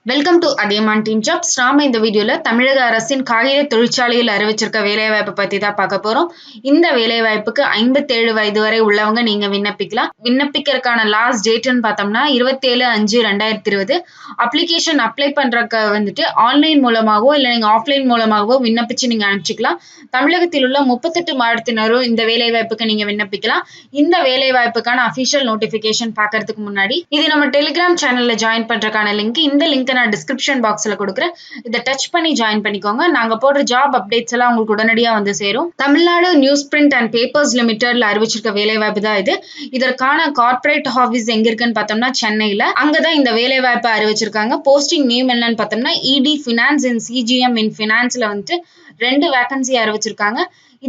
Welcome to Athiyaman team jobs. நாம இந்த வீடியோல தமிழக அரசின் காகித தொழிற்சாலையில் அறிவிச்சிருக்க வேலைவாய்ப்பு பத்தி தான் பார்க்க போறோம். இந்த வேலைவாய்ப்புக்கு 57 வயது வரை உள்ளவங்க நீங்க விண்ணப்பிக்கலாம். விண்ணப்பிக்கிறதுக்கான லாஸ்ட் டேட்னு பார்த்தோம்னா 27/5/2020. அப்ளிகேஷன் அப்ளை பண்றதுக்கு வந்துட்டு ஆன்லைன் மூலமாகவோ இல்ல நீங்க ஆஃப்லைன் மூலமாகவோ விண்ணப்பிச்சு நீங்க அனுப்பிச்சிக்கலாம். தமிழகத்தில் உள்ள 38 மாவட்டத்தினரும் இந்த வேலைவாய்ப்புக்கு நீங்க விண்ணப்பிக்கலாம். இந்த வேலைவாய்ப்புக்கான அபிஷியல் நோட்டிபிகேஷன் பார்க்கறதுக்கு முன்னாடி இது நம்ம டெலிகிராம் சேனல்ல ஜாயின் பண்றதுக்கான லிங்க், இந்த லிங்க் நான் டிஸ்கிரிப்ஷன் பாக்ஸ்ல கொடுக்குறேன். இதை டச் பண்ணி ஜாயின் பண்ணிக்கோங்க. நாங்க போடுற ஜாப் அப்டேட்ஸ் எல்லாம் உங்களுக்கு உடனடியா வந்து சேரும். Tamil Nadu news print and papers லிமிடெட்ல அறிவிச்சிருக்க வேலைவாய்ப்பு தான் இது. இதற்கான கார்ப்பரேட் ஆபீஸ் எங்க இருக்குன்னு பார்த்தோம்னா சென்னையில. அங்கதான் இந்த வேலைவாய்ப்பு அறிவிச்சிருக்காங்க. போஸ்டிங் நேம் என்னன்னு பார்த்தோம்னா இடி ஃபினான்ஸ் இன் சிஜிஎம் இன் ஃபினான்ஸ்ல வந்துட்டு 2 வேகன்சி அறிவிச்சிருக்காங்க.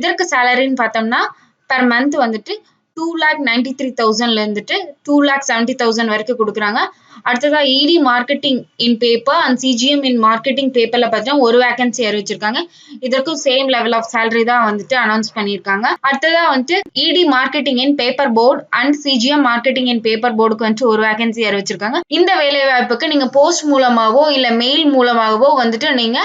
இதற்கு சேலரின்னு பார்த்தோம்னா per month வந்துட்டு 2,93,000ல இருந்துட்டு 2,70,000 வரைக்கும் கொடுக்குறாங்க. அடுத்ததா இடி marketing in paper and CGM in marketing பேப்பர்ல பார்த்தீங்கன்னா ஒரு வேகன்சி அறிவிச்சிருக்காங்க. இதற்கும் சேம் லெவல் ஆஃப் சேலரி தான் வந்துட்டு அனௌன்ஸ் பண்ணியிருக்காங்க. அடுத்ததா வந்துட்டு இடி marketing in paper board and CGM marketing in paper போர்டுக்கு வந்துட்டு ஒரு வேகன்சி அறிவிச்சிருக்காங்க. இந்த வேலை வாய்ப்புக்கு நீங்க போஸ்ட் மூலமாவோ இல்ல மெயில் மூலமாகவோ வந்துட்டு நீங்க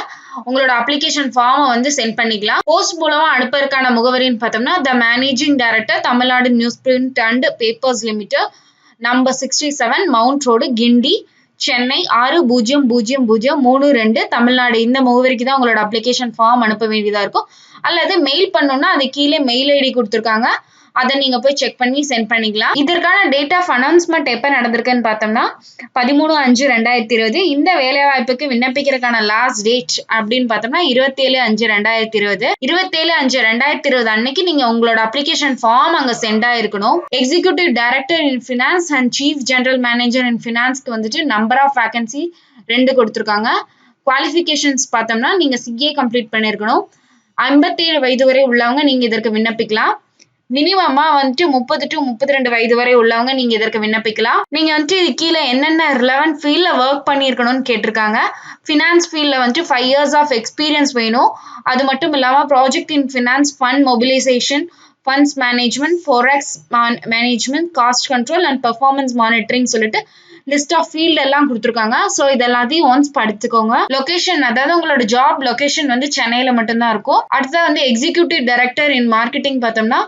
உங்களோட அப்ளிகேஷன் ஃபார்மை வந்து சென்ட் பண்ணிக்கலாம். போஸ்ட் மூலமா அனுப்புறதுக்கான முகவரின்னு பார்த்தோம்னா the managing director Tamil Nadu news print and papers limited, number 67 Mount Road, Guindy, Chennai 600032 Tamil Nadu. இந்த முகவரிக்கு தான் உங்களோட அப்ளிகேஷன் ஃபார்ம் அனுப்ப வேண்டியதா இருக்கும். அல்லது மெயில் பண்ணணும்னா அது கீழே மெயில் ஐடி கொடுத்துருக்காங்க, அதை நீங்க போய் செக் பண்ணி சென்ட் பண்ணிக்கலாம். இதற்கான டேட் ஆஃப் அனௌன்ஸ்மெண்ட் எப்ப நடந்திருக்குன்னு பார்த்தோம்னா 13/5/2020. இந்த வேலை வாய்ப்புக்கு விண்ணப்பிக்கிறதுக்கான லாஸ்ட் டேட் அப்படின்னு பார்த்தோம்னா 27/5/2020. 27/5/2020 அன்னைக்கு நீங்க உங்களோட அப்ளிகேஷன் ஃபார்ம் அங்க சென்ட் ஆயிருக்கணும். Executive director in finance and chief general manager in ஃபினான்ஸ்க்கு வந்துட்டு நம்பர் ஆஃப் வேகன்சி 2 கொடுத்துருக்காங்க. குவாலிஃபிகேஷன்ஸ் பார்த்தோம்னா நீங்க சிஏ கம்ப்ளீட் பண்ணிருக்கணும். 57 வயது வரை உள்ளவங்க நீங்க இதற்கு விண்ணப்பிக்கலாம். மினிமமா வந்துட்டு 30 to 32 வயது வரை உள்ளவங்க நீங்க இதற்கு விண்ணப்பிக்கலாம். நீங்க வந்துட்டு இது கீழே என்னென்ன ரிலவென்ட் ஃபீல்ட்ல ஒர்க் பண்ணிருக்கணும்னு கேட்டிருக்காங்க. ஃபினான்ஸ் ஃபீல்ட்ல வந்துட்டு 5 years ஆஃப் எக்ஸ்பீரியன்ஸ் வேணும். அது மட்டும் இல்லாம project in finance, fund mobilisation, funds management, forex management, cost control and performance monitoring சொல்லிட்டு லிஸ்ட் ஆஃப் ஃபீல்ட் எல்லாம் கொடுத்துருக்காங்க. ஸோ இதெல்லாத்தையும் ஒன்ஸ் படிச்சுக்கோங்க. லொகேஷன், அதாவது உங்களோட ஜாப் லொகேஷன் வந்து சென்னையில மட்டும்தான் இருக்கும். அடுத்தது வந்து எக்ஸிகியூட்டிவ் டைரக்டர் இன் மார்க்கெட்டிங் பார்த்தோம்னா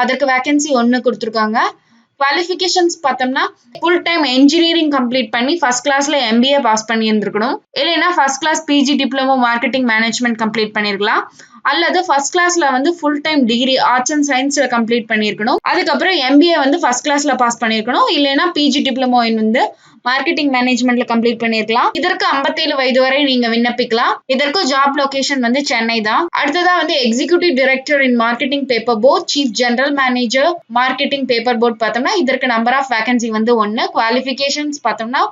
அதற்கு வேகன்சி 1 கொடுத்துருக்காங்க. குவாலிஃபிகேஷன்ஸ் பார்த்தோம்னா ஃபுல் டைம் இன்ஜினியரிங் கம்ப்ளீட் பண்ணி ஃபர்ஸ்ட் கிளாஸ்ல எம்பிஏ பாஸ் பண்ணி இருந்திருக்கணும். இல்லைன்னா first class PG diploma marketing management complete பண்ணிருக்கலாம். அல்லது ஃபர்ஸ்ட் கிளாஸ்ல வந்து full time degree arts and சயின்ஸ்ல கம்ப்ளீட் பண்ணிருக்கணும். அதுக்கப்புறம் எம்பிஏ வந்து ஃபர்ஸ்ட் கிளாஸ்ல பாஸ் பண்ணிருக்கணும். இல்லைன்னா பிஜி டிப்ளமோ வந்து மார்க்கெட்டிங் மேனேஜ்மெண்ட்ல கம்ப்ளீட் பண்ணிருக்கலாம். இதற்கு 57 வயது வரை நீங்க விண்ணப்பிக்கலாம். இதற்கு ஜாப் லொகேஷன் வந்து சென்னை தான். அடுத்ததா வந்து executive director in marketing paper board, chief general manager marketing paper board பார்த்தோம்னா இதற்கு நம்பர் ஆஃப் வேகன்சி வந்து 1. குவாலிஃபிகேஷன்ஸ் பார்த்தோம்னா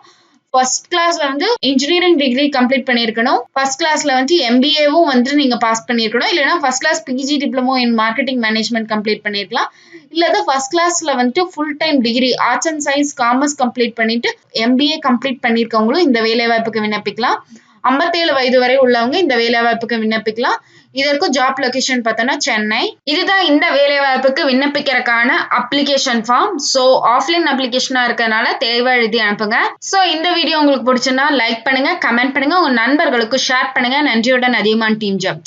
ஃபர்ஸ்ட் கிளாஸ்ல வந்து இன்ஜினியரிங் டிகிரி கம்ப்ளீட் பண்ணிருக்கணும். ஃபர்ஸ்ட் கிளாஸ்ல வந்து எம்பிஏவும் வந்து நீங்க பாஸ் பண்ணிருக்கணும். இல்லைன்னா first class PG diploma in marketing management complete பண்ணிருக்கலாம். இல்ல ஃபர்ஸ்ட் கிளாஸ்ல வந்துட்டு full time degree arts and science commerce complete பண்ணிட்டு எம்பிஏ கம்ப்ளீட் பண்ணிருக்கவங்களும் இந்த வேலை வாய்ப்புக்கு விண்ணப்பிக்கலாம். 57 வயது வரை உள்ளவங்க இந்த வேலை வாய்ப்புக்கு விண்ணப்பிக்கலாம். இதற்கு ஜாப் லொகேஷன் பார்த்தோம்னா சென்னை. இதுதான் இந்த வேலை வாய்ப்புக்கு விண்ணப்பிக்கிறதுக்கான அப்ளிகேஷன் ஃபார்ம். ஸோ ஆஃப்லைன் அப்ளிகேஷனா இருக்கறனால தேவை எழுதி அனுப்புங்க. ஸோ இந்த வீடியோ உங்களுக்கு பிடிச்சுன்னா லைக் பண்ணுங்க, கமெண்ட் பண்ணுங்க, உங்க நண்பர்களுக்கு ஷேர் பண்ணுங்க. நன்றியுடன் அதியமான் டீம் ஜாப்ஸ்.